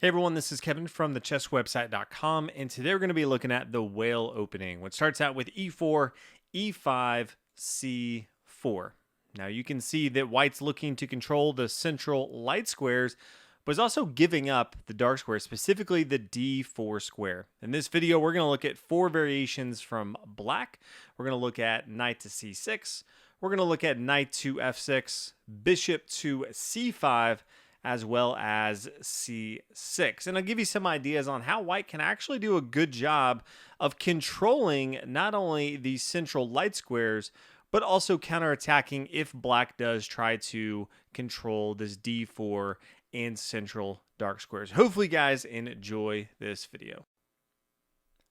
Hey everyone, this is Kevin from thechesswebsite.com, and today we're going to be looking at the whale opening, which starts out with e4, e5, c4. Now you can see that white's looking to control the central light squares, but is also giving up the dark squares, specifically the d4 square. In this video, we're going to look at four variations from black. We're going to look at knight to c6. We're going to look at knight to f6, bishop to c5, as well as c6. And I'll give you some ideas on how white can actually do a good job of controlling not only the central light squares, but also counterattacking if black does try to control this d4 and central dark squares. Hopefully, guys, enjoy this video.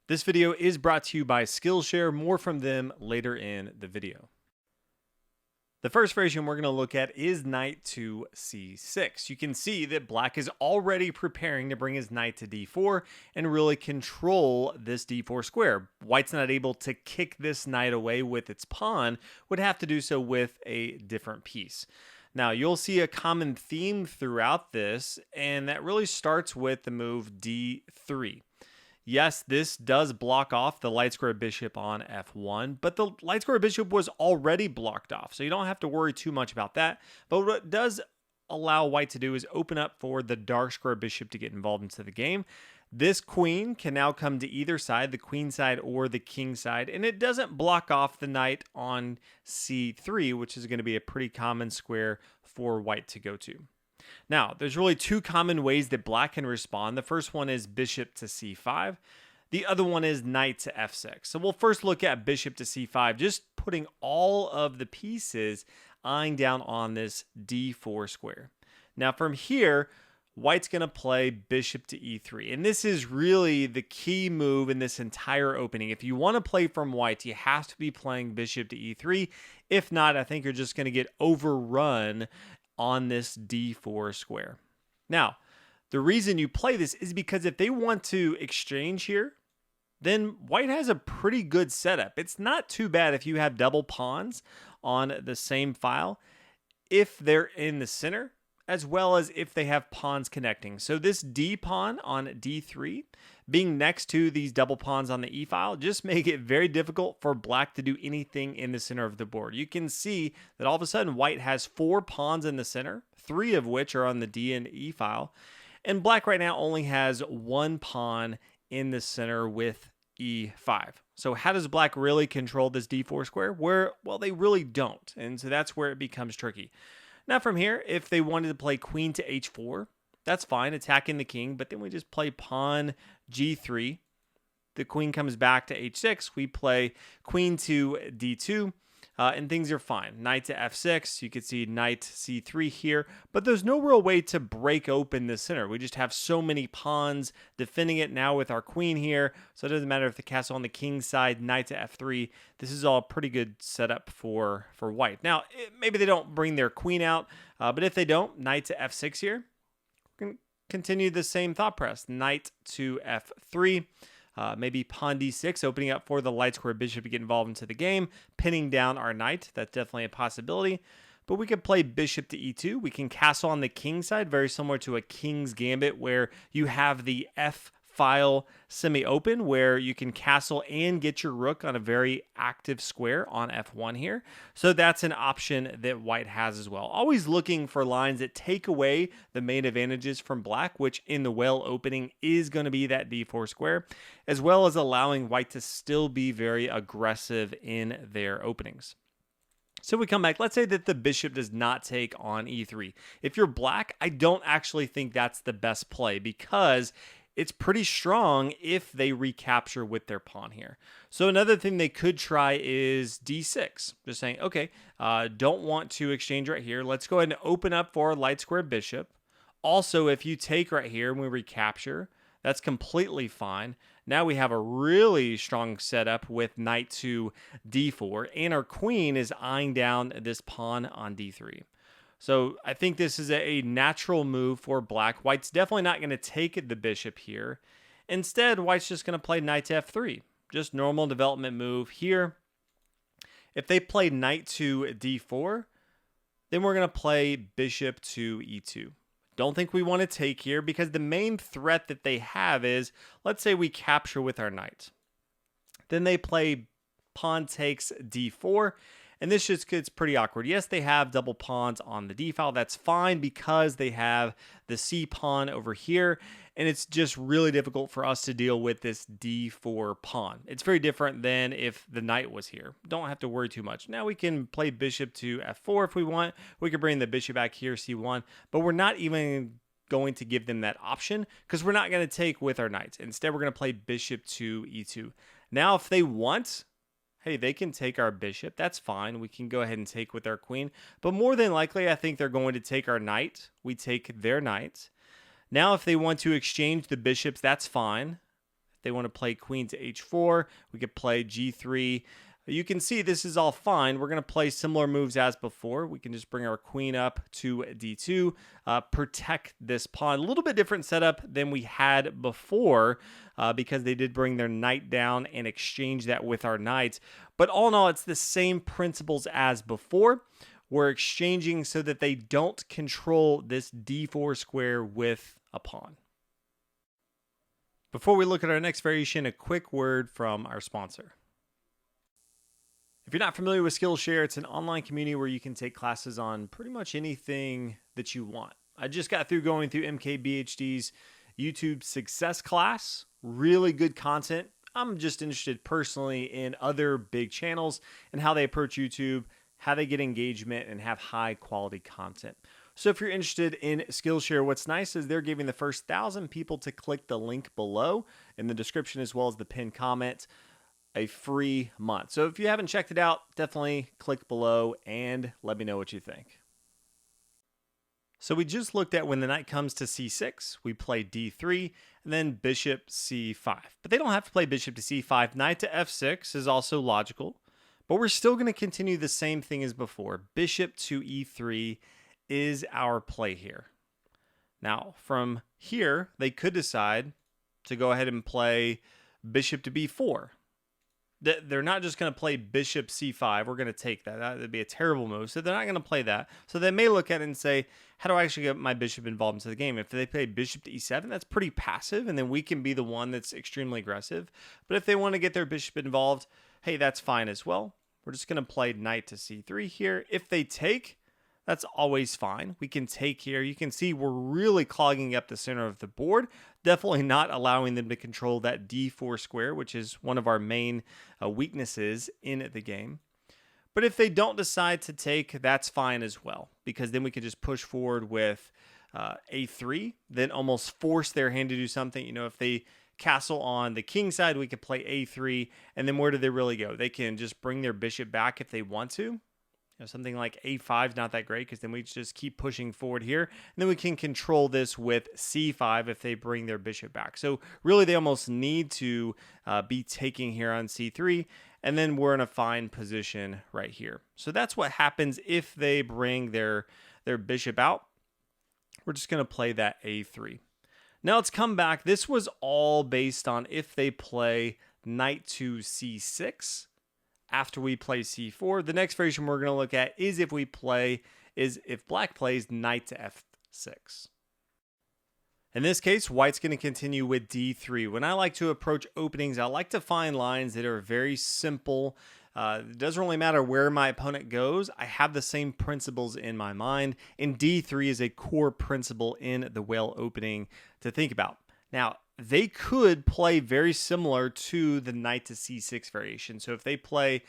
This video is brought to you by Skillshare. More from them later in the video. The first variation we're going to look at is knight to c6. You can see that black is already preparing to bring his knight to d4 and really control this d4 square. White's not able to kick this knight away with its pawn, would have to do so with a different piece. Now, you'll see a common theme throughout this, and that really starts with the move d3. Yes, this does block off the light square bishop on f1, but the light square bishop was already blocked off, so you don't have to worry too much about that. But what it does allow white to do is open up for the dark square bishop to get involved into the game. This queen can now come to either side, the queen side or the king side, and it doesn't block off the knight on c3, which is going to be a pretty common square for white to go to. Now, there's really two common ways that black can respond. The first one is bishop to c5. The other one is knight to f6. So we'll first look at bishop to c5, just putting all of the pieces eyeing down on this d4 square. Now from here, white's going to play bishop to e3. And this is really the key move in this entire opening. If you want to play from white, you have to be playing bishop to e3. If not, I think you're just going to get overrun on this d4 square. Now, the reason you play this is because if they want to exchange here, then white has a pretty good setup. It's not too bad if you have double pawns on the same file, if they're in the center, as well as if they have pawns connecting. So this d pawn on d3 being next to these double pawns on the e file just make it very difficult for black to do anything in the center of the board. You can see that all of a sudden white has 4 pawns in the center, 3 of which are on the d and e file, and black right now only has 1 pawn in the center with e5. So how does black really control this d4 square? Well, they really don't, and so that's where it becomes tricky. Now from here, if they wanted to play queen to h4, that's fine, attacking the king, but then we just play pawn g3. The queen comes back to h6. We play queen to d2, and things are fine. Knight to f6. You can see knight c3 here, but there's no real way to break open the center. We just have so many pawns defending it now with our queen here, so it doesn't matter if the castle on the king's side, knight to f3. This is all a pretty good setup for white. Now, maybe they don't bring their queen out, but if they don't, knight to f6 here. We can continue the same thought press. Knight to f3. Maybe pawn d6, opening up for the light square bishop to get involved into the game, pinning down our knight. That's definitely a possibility. But we could play bishop to e2. We can castle on the king side, very similar to a king's gambit, where you have the f file semi-open, where you can castle and get your rook on a very active square on f1 here. So that's an option that white has as well. Always looking for lines that take away the main advantages from black, which in the whale opening is going to be that d4 square, as well as allowing white to still be very aggressive in their openings. So we come back, let's say that the bishop does not take on e3. If you're black, I don't actually think that's the best play, because it's pretty strong if they recapture with their pawn here. So another thing they could try is d6. Just saying, okay, don't want to exchange right here. Let's go ahead and open up for our light square bishop. Also, if you take right here and we recapture, that's completely fine. Now we have a really strong setup with knight to d4, and our queen is eyeing down this pawn on d3. So I think this is a natural move for black. White's definitely not going to take the bishop here. Instead, white's just going to play knight to f3. Just normal development move here. If they play knight to d4, then we're going to play bishop to e2. Don't think we want to take here because the main threat that they have is, let's say we capture with our knight. Then they play pawn takes d4, and this just gets pretty awkward. Yes, they have double pawns on the d file. That's fine because they have the c pawn over here, and it's just really difficult for us to deal with this d4 pawn. It's very different than if the knight was here. Don't have to worry too much. Now we can play bishop to f4 if we want. We could bring the bishop back here, c1, but we're not even going to give them that option because we're not going to take with our knights. Instead, we're going to play bishop to e2. Now, if they want, hey, they can take our bishop. That's fine. We can go ahead and take with our queen. But more than likely, I think they're going to take our knight. We take their knight. Now, if they want to exchange the bishops, that's fine. If they want to play queen to h4, we could play g3. You can see this is all fine. We're going to play similar moves as before. We can just bring our queen up to d2, protect this pawn. A little bit different setup than we had before because they did bring their knight down and exchange that with our knights. But all in all, it's the same principles as before. We're exchanging so that they don't control this d4 square with a pawn. Before we look at our next variation, a quick word from our sponsor. If you're not familiar with Skillshare, it's an online community where you can take classes on pretty much anything that you want. I just got through going through MKBHD's YouTube success class. Really good content. I'm just interested personally in other big channels and how they approach YouTube, how they get engagement, and have high quality content. So if you're interested in Skillshare, what's nice is they're giving the first 1,000 people to click the link below in the description as well as the pinned comment a free month. So if you haven't checked it out, definitely click below and let me know what you think. So we just looked at when the knight comes to c6, we play d3, and then bishop c5. But they don't have to play bishop to c5. Knight to f6 is also logical, but we're still going to continue the same thing as before. Bishop to e3 is our play here. Now, from here, they could decide to go ahead and play bishop to b4. They're not just going to play bishop c5. We're going to take that. That would be a terrible move. So they're not going to play that. So they may look at it and say, how do I actually get my bishop involved into the game? If they play bishop to e7, that's pretty passive. And then we can be the one that's extremely aggressive. But if they want to get their bishop involved, hey, that's fine as well. We're just going to play knight to c3 here. If they take, that's always fine. We can take here. You can see we're really clogging up the center of the board. Definitely not allowing them to control that d4 square, which is one of our main weaknesses in the game. But if they don't decide to take, that's fine as well, because then we can just push forward with a3, then almost force their hand to do something. You know, if they castle on the king side, we could play a3, and then where do they really go? They can just bring their bishop back if they want to. Something like a5 is not that great because then we just keep pushing forward here. And then we can control this with c5 if they bring their bishop back. So really they almost need to be taking here on c3. And then we're in a fine position right here. So that's what happens if they bring their bishop out. We're just going to play that a3. Now let's come back. This was all based on if they play knight to c6. After we play c4, the next variation we're going to look at is if black plays knight to f6. In this case, white's going to continue with d3. When I like to approach openings, I like to find lines that are very simple. It doesn't really matter where my opponent goes. I have the same principles in my mind, and d3 is a core principle in the whale opening to think about. Now, they could play very similar to the knight to c6 variation. So if they play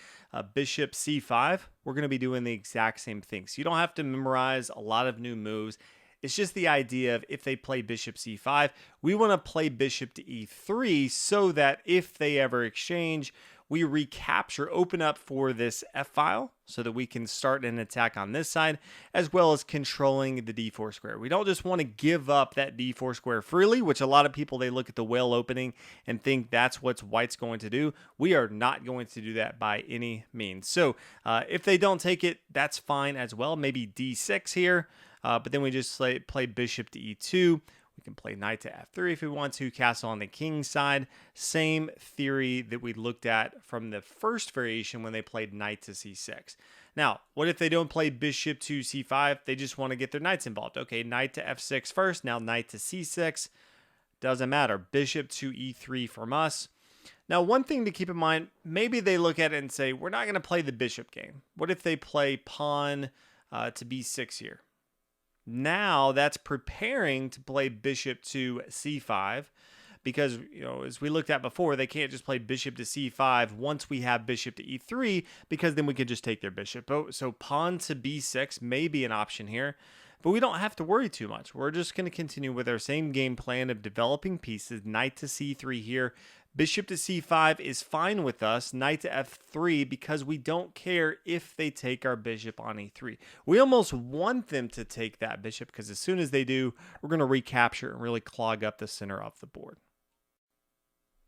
bishop c5, we're going to be doing the exact same thing. So you don't have to memorize a lot of new moves. It's just the idea of if they play bishop c5, we want to play bishop to e3 so that if they ever exchange, we recapture, open up for this f-file so that we can start an attack on this side, as well as controlling the d4 square. We don't just want to give up that d4 square freely, which a lot of people, they look at the whale opening and think that's what white's going to do. We are not going to do that by any means. So if they don't take it, that's fine as well. Maybe d6 here, but then we just play bishop to e2. We We can play knight to f3 if we want to, castle on the king side. Same theory that we looked at from the first variation when they played knight to c6. Now, what if they don't play bishop to c5? They just want to get their knights involved. Okay, knight to f6 first, now knight to c6. Doesn't matter. Bishop to e3 from us. Now, one thing to keep in mind, maybe they look at it and say, we're not going to play the bishop game. What if they play pawn to b6 here? Now that's preparing to play bishop to c5 because, as we looked at before, they can't just play bishop to c5 once we have bishop to e3 because then we could just take their bishop. So pawn to b6 may be an option here, but we don't have to worry too much. We're just going to continue with our same game plan of developing pieces. Knight to c3 here. Bishop to c5 is fine with us. Knight to f3 because we don't care if they take our bishop on e3. We almost want them to take that bishop because as soon as they do, we're going to recapture and really clog up the center of the board.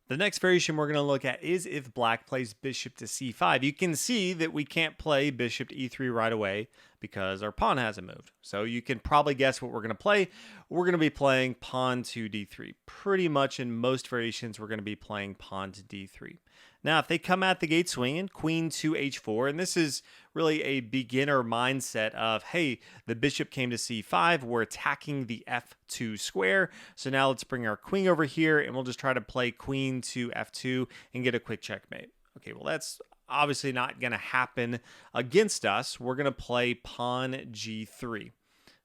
The next variation we're going to look at is if black plays bishop to c5. You can see that we can't play bishop to e3 right away because our pawn hasn't moved. So you can probably guess what we're going to play. We're going to be playing pawn to d3. Pretty much in most variations, we're going to be playing pawn to d3. Now, if they come at the gate swinging, queen to h4, and this is really a beginner mindset of, hey, the bishop came to c5, we're attacking the f2 square, so now let's bring our queen over here, and we'll just try to play queen to f2 and get a quick checkmate. Okay, well, that's obviously not going to happen against us. We're going to play pawn g3.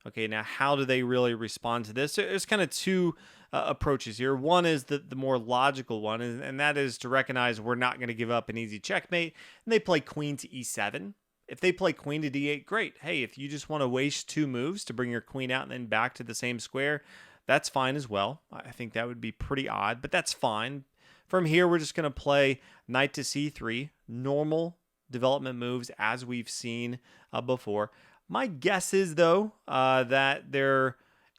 Okay, now how do they really respond to this? There's kind of two approaches here. One is the more logical one, and that is to recognize we're not going to give up an easy checkmate, and they play queen to e7. If they play queen to d8, great. Hey, if you just want to waste 2 moves to bring your queen out and then back to the same square, that's fine as well. I think that would be pretty odd, but that's fine. From here, we're just going to play knight to c3, normal development moves as we've seen before. My guess is, though, that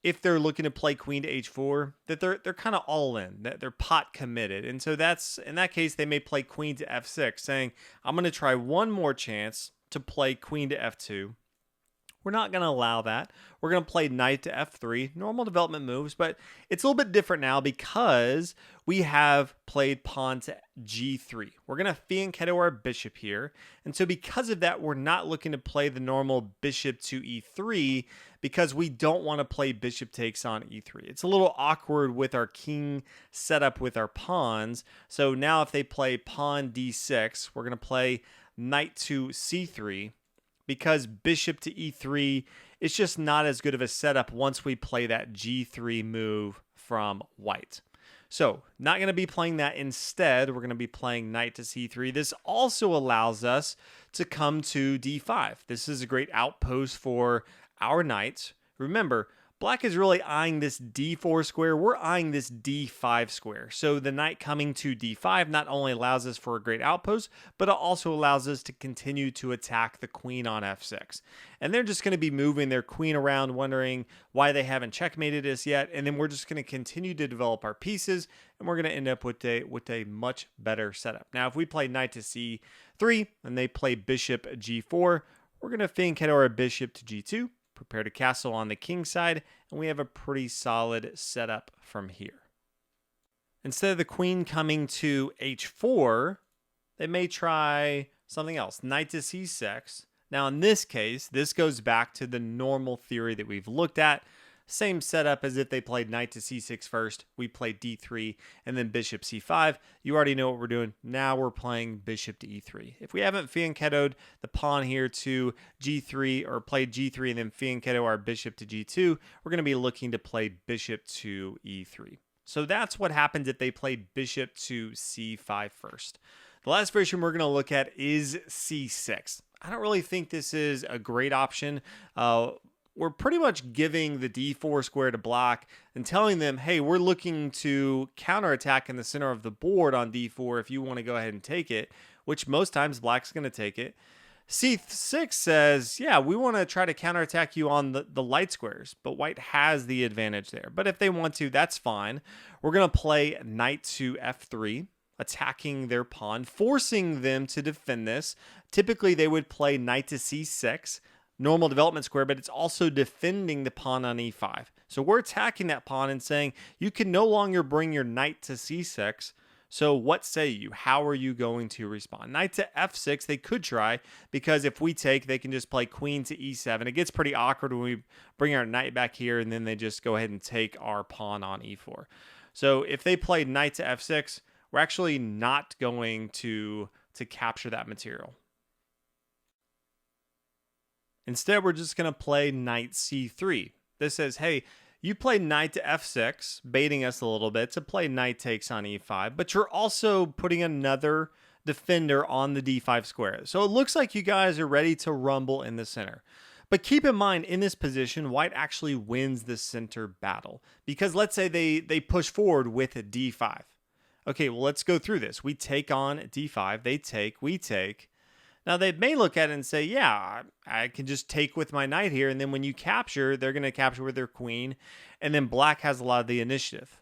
if they're looking to play queen to h4, that they're kind of all in, that they're pot committed. And so in that case, they may play queen to f6, saying, I'm going to try one more chance to play queen to f2. We're not going to allow that. We're going to play knight to f3, normal development moves, but it's a little bit different now because we have played pawn to g3. We're going to fianchetto our bishop here, and so because of that, we're not looking to play the normal bishop to e3 because we don't want to play bishop takes on e3. It's a little awkward with our king set up with our pawns, so now if they play pawn d6, we're going to play knight to c3, because bishop to e3 is just not as good of a setup once we play that g3 move from white. So not going to be playing that. Instead, we're going to be playing knight to c3. This also allows us to come to d5. This is a great outpost for our knights. Remember, black is really eyeing this d4 square. We're eyeing this d5 square. So the knight coming to d5 not only allows us for a great outpost, but it also allows us to continue to attack the queen on f6. And they're just going to be moving their queen around, wondering why they haven't checkmated us yet. And then we're just going to continue to develop our pieces, and we're going to end up with a much better setup. Now, if we play knight to c3 and they play bishop g4, we're going to fianchetto our bishop to g2. Prepare to castle on the king side, and we have a pretty solid setup from here. Instead of the queen coming to h4, they may try something else, knight to c6. Now in this case, this goes back to the normal theory that we've looked at. Same setup as if they played knight to c6 first, we played d3, and then bishop c5. You already know what we're doing. Now we're playing bishop to e3. If we haven't fianchettoed the pawn here to g3 or played g3 and then fianchetto our bishop to g2, we're going to be looking to play bishop to e3. So that's what happens if they play bishop to c5 first. The last variation we're going to look at is c6. I don't really think this is a great option. We're pretty much giving the d4 square to black and telling them, hey, we're looking to counterattack in the center of the board on d4 if you want to go ahead and take it, which most times black's going to take it. c6 says, yeah, we want to try to counterattack you on the light squares, but white has the advantage there. But if they want to, that's fine. We're going to play knight to f3, attacking their pawn, forcing them to defend this. Typically, they would play knight to c6, normal development square, but it's also defending the pawn on e5. So we're attacking that pawn and saying, you can no longer bring your knight to c6. So what say you? How are you going to respond? Knight to f6, they could try, because if we take, they can just play queen to e7. It gets pretty awkward when we bring our knight back here, and then they just go ahead and take our pawn on e4. So if they played knight to f6, we're actually not going to capture that material. Instead, we're just going to play knight c3. This says, hey, you play knight to f6, baiting us a little bit to play knight takes on e5, but you're also putting another defender on the d5 square. So it looks like you guys are ready to rumble in the center. But keep in mind, in this position, white actually wins the center battle, because let's say they push forward with a d5. Okay, well, let's go through this. We take on d5, they take, we take. Now, they may look at it and say, yeah, I can just take with my knight here, and then when you capture, they're going to capture with their queen, and then black has a lot of the initiative.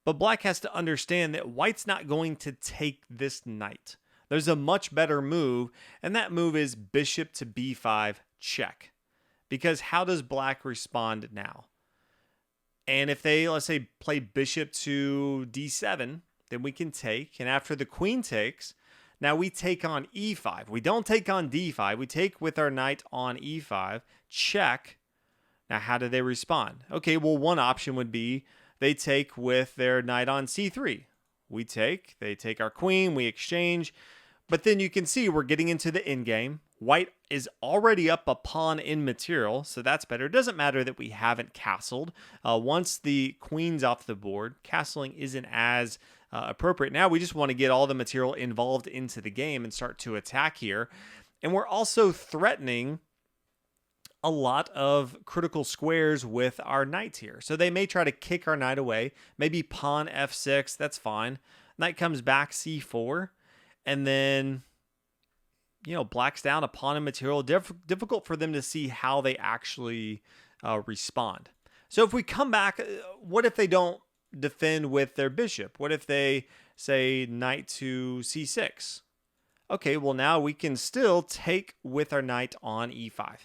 But black has to understand that white's not going to take this knight. There's a much better move, and that move is bishop to b5 check. Because how does black respond now? And if they, let's say, play bishop to d7, then we can take, and after the queen takes, now we take on e5. We don't take on d5. We take with our knight on e5. Check. Now, how do they respond? Okay, well, one option would be they take with their knight on c3. We take. They take our queen. We exchange. But then you can see we're getting into the endgame. White is already up a pawn in material, so that's better. It doesn't matter that we haven't castled. Once the queen's off the board, castling isn't as appropriate. Now we just want to get all the material involved into the game and start to attack here. And we're also threatening a lot of critical squares with our knight here. So they may try to kick our knight away. Maybe pawn f6, that's fine. Knight comes back c4, and then, you know, black's down a pawn in material. Difficult for them to see how they actually respond. So if we come back, what if they don't defend with their bishop? What if they say knight to c6? Okay, well, now we can still take with our knight on e5.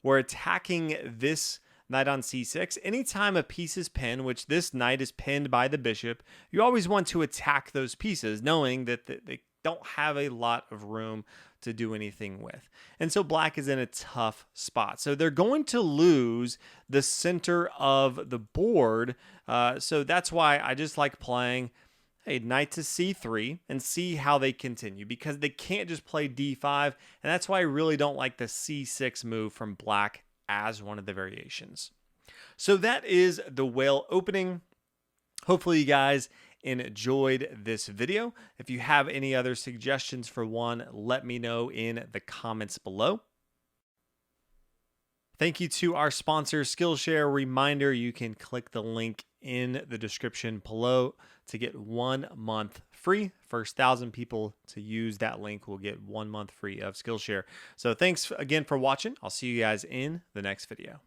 We're attacking this knight on c6. Anytime a piece is pinned, which this knight is pinned by the bishop, you always want to attack those pieces, knowing that they don't have a lot of room to do anything with. And so black is in a tough spot. So they're going to lose the center of the board. So that's why I just like playing a knight to c3 and see how they continue, because they can't just play d5. And that's why I really don't like the c6 move from black as one of the variations. So that is the whale opening. Hopefully you guys enjoyed this video. If you have any other suggestions for one, let me know in the comments below. Thank you to our sponsor, Skillshare. Reminder, you can click the link in the description below to get 1 month free. First 1,000 people to use that link will get 1 month free of Skillshare. So thanks again for watching. I'll see you guys in the next video.